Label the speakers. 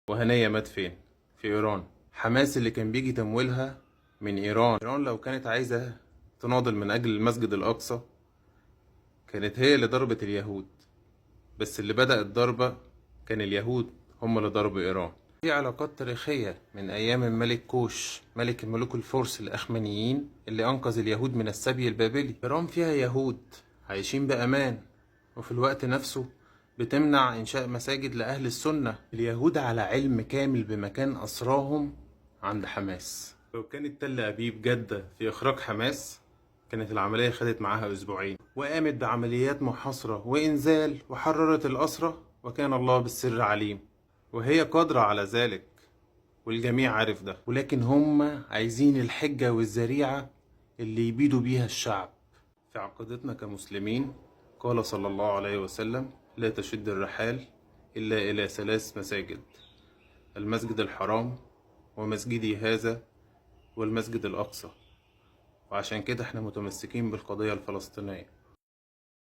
Speaker 1: وهنية مات فين؟ في إيران. حماس اللي كان بيجي تمويلها من إيران. إيران لو كانت عايزة تناضل من أجل المسجد الأقصى كانت هي اللي ضربت اليهود، بس اللي بدأ الضربة كان اليهود، هم اللي ضربوا إيران. في علاقات تاريخية من أيام الملك كوش، ملك الملوك الفرس الأخمنيين اللي أنقذ اليهود من السبي البابلي. إيران فيها يهود عايشين بأمان، وفي الوقت نفسه بتمنع إنشاء مساجد لأهل السنة. اليهود على علم كامل بمكان أسراهم عند حماس. لو كانت تل أبيب جادة في إخراج حماس كانت العملية خدت معاها أسبوعين، وقامت بعمليات محاصرة وإنزال وحررت الأسرة، وكان الله بالسر عليم، وهي قادرة على ذلك والجميع عارف ده. ولكن هم عايزين الحجة والذريعة اللي يبيدوا بيها الشعب. في عقيدتنا كمسلمين قال صلى الله عليه وسلم: لا تشد الرحال إلا إلى 3 مساجد: المسجد الحرام، ومسجدي هذا، والمسجد الأقصى. وعشان كده احنا متمسكين بالقضية الفلسطينية.